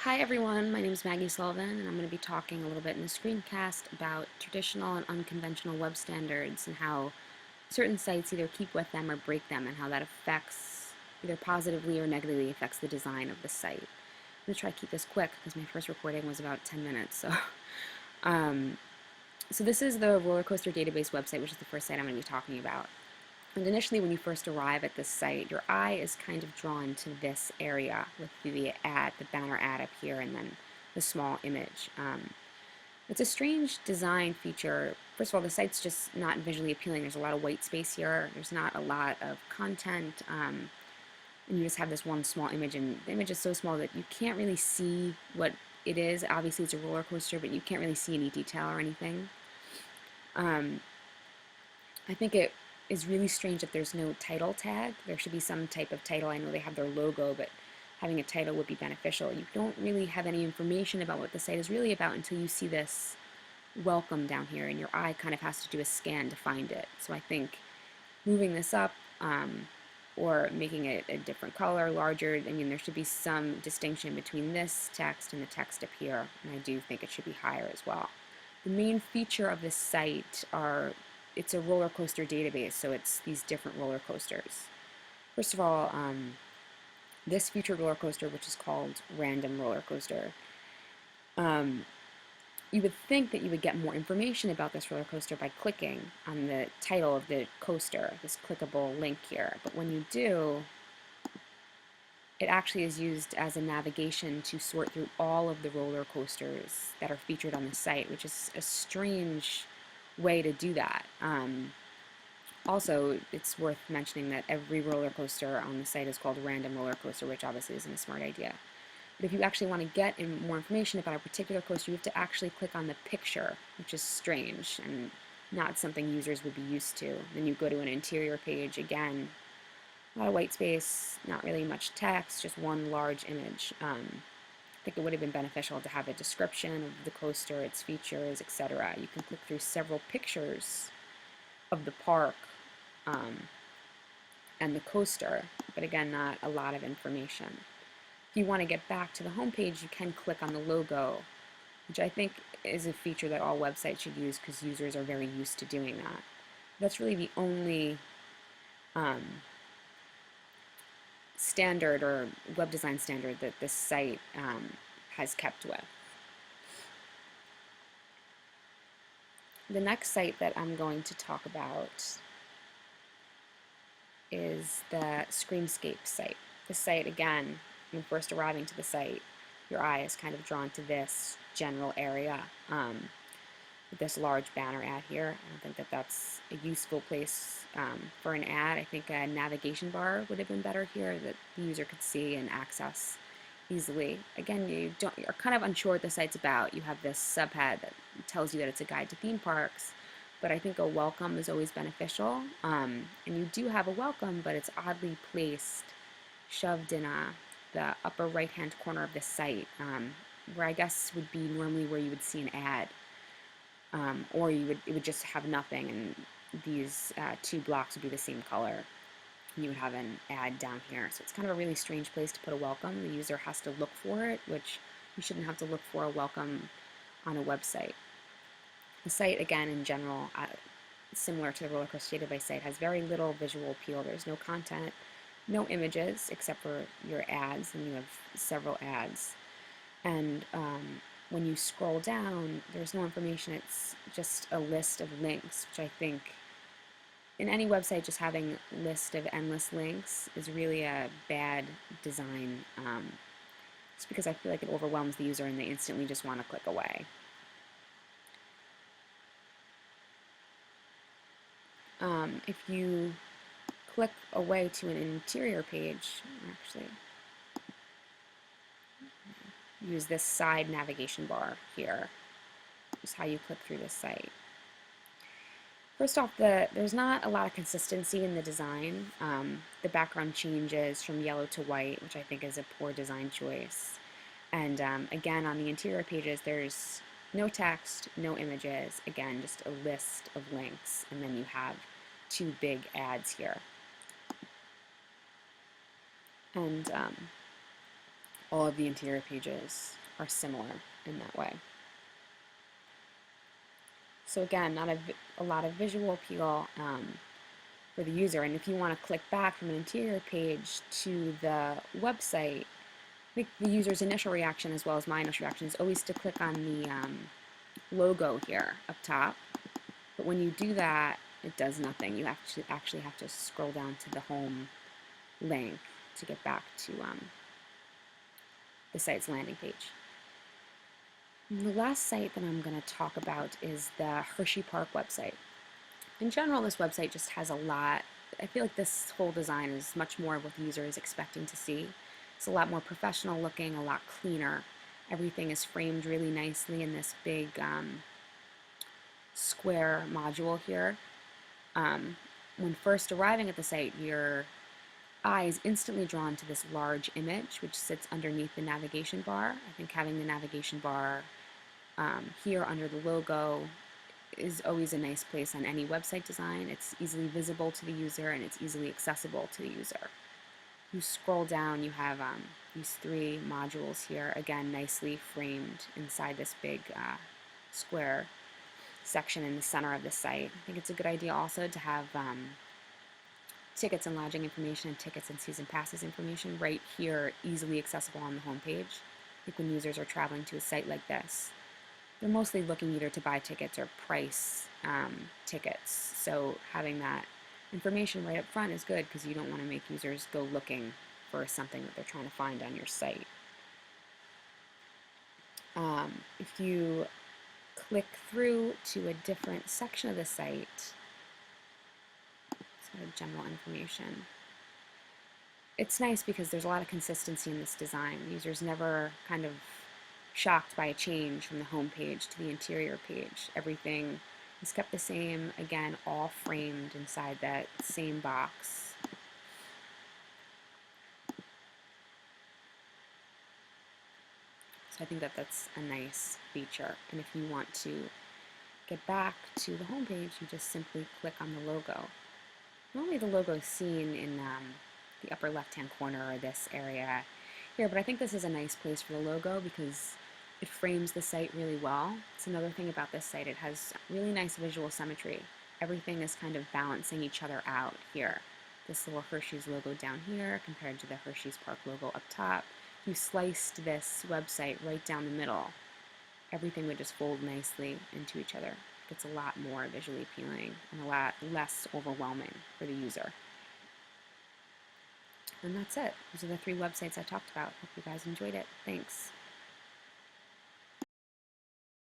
Hi everyone, my name is Maggie Sullivan and I'm going to be talking a little bit in the screencast about traditional and unconventional web standards and how certain sites either keep with them or break them and how that affects, either positively or negatively affects the design of the site. I'm going to try to keep this quick because my first recording was about 10 minutes. Um, so this is the roller coaster database website, which is the first site I'm going to be talking about. And initially, when you first arrive at this site, your eye is kind of drawn to this area with the ad, the banner ad up here, and then the small image. It's a strange design feature. First of all, the site's just not visually appealing. There's a lot of white space here. There's not a lot of content, and you just have this one small image, and the image is so small that you can't really see what it is. Obviously, it's a roller coaster, but you can't really see any detail or anything. I think it is really strange that there's no title tag. There should be some type of title. I know they have their logo, but having a title would be beneficial. You don't really have any information about what the site is really about until you see this welcome down here, and your eye kind of has to do a scan to find it. So I think moving this up or making it a different color, larger, I mean, there should be some distinction between this text and the text up here, and I do think it should be higher as well. The main feature of this site are it's a roller coaster database, so it's these different roller coasters. First of all, this featured roller coaster, which is called Random Roller Coaster, you would think that you would get more information about this roller coaster by clicking on the title of the coaster, this clickable link here. But when you do, it actually is used as a navigation to sort through all of the roller coasters that are featured on the site, which is a strange way to do that. Also, it's worth mentioning that every roller coaster on the site is called Random Roller Coaster, which obviously isn't a smart idea. But if you actually want to get more information about a particular coaster, you have to actually click on the picture, which is strange and not something users would be used to. Then you go to an interior page, again, a lot of white space, not really much text, just one large image. I think it would have been beneficial to have a description of the coaster, its features, etc. You can click through several pictures of the park and the coaster, but again, not a lot of information. If you want to get back to the home page, you can click on the logo, which I think is a feature that all websites should use because users are very used to doing that. That's really the only standard or web design standard that this site has kept with. The next site that I'm going to talk about is the Screamscape site. This site, again, when first arriving to the site, your eye is kind of drawn to this general area with this large banner ad here. I don't think that that's a useful place for an ad. I think a navigation bar would have been better here that the user could see and access easily. Again, you're kind of unsure what the site's about. You have this subhead that tells you that it's a guide to theme parks, but I think a welcome is always beneficial. And you do have a welcome, but it's oddly placed, shoved in the upper right-hand corner of the site, where I guess would be normally where you would see an ad, or it would just have nothing, and these two blocks would be the same color. And you would have an ad down here. So it's kind of a really strange place to put a welcome. The user has to look for it, which you shouldn't have to look for a welcome on a website. The site, again, in general, similar to the roller coaster database site, has very little visual appeal. There's no content, no images except for your ads, and you have several ads. And when you scroll down, there's no information. It's just a list of links, which I think in any website, just having a list of endless links is really a bad design, just because I feel like it overwhelms the user and they instantly just want to click away. If you click away to an interior page, actually use this side navigation bar here, is how you click through this site. First off, there's not a lot of consistency in the design. The background changes from yellow to white, which I think is a poor design choice. And again, on the interior pages, there's no text, no images, again, just a list of links, and then you have two big ads here. And all of the interior pages are similar in that way. So again, not a lot of visual appeal for the user. And if you want to click back from an interior page to the website, I think the user's initial reaction, as well as my initial reaction, is always to click on the logo here up top. But when you do that, it does nothing. You actually have to scroll down to the home link to get back to the site's landing page. And the last site that I'm going to talk about is the Hershey Park website. In general, this website just has a lot. I feel like this whole design is much more of what the user is expecting to see. It's a lot more professional looking, a lot cleaner. Everything is framed really nicely in this big square module here. When first arriving at the site, your eye is instantly drawn to this large image which sits underneath the navigation bar. I think having the navigation bar here under the logo is always a nice place on any website design. It's easily visible to the user and it's easily accessible to the user. You scroll down, you have these three modules here, again nicely framed inside this big square section in the center of the site. I think it's a good idea also to have tickets and lodging information and tickets and season passes information right here, easily accessible on the home page. I think when users are traveling to a site like this, they're mostly looking either to buy tickets or price tickets. So having that information right up front is good because you don't want to make users go looking for something that they're trying to find on your site. If you click through to a different section of the site, sort of general information, it's nice because there's a lot of consistency in this design. The user's never kind of shocked by a change from the home page to the interior page. Everything is kept the same, again, all framed inside that same box. So I think that that's a nice feature. And if you want to get back to the home page, you just simply click on the logo. Normally the logo is seen in the upper left-hand corner or this area here, but I think this is a nice place for the logo because it frames the site really well. It's another thing about this site. It has really nice visual symmetry. Everything is kind of balancing each other out here. This little Hershey's logo down here compared to the Hershey's Park logo up top. If you sliced this website right down the middle, everything would just fold nicely into each other. It's a lot more visually appealing and a lot less overwhelming for the user. And that's it. Those are the three websites I talked about. Hope you guys enjoyed it. Thanks.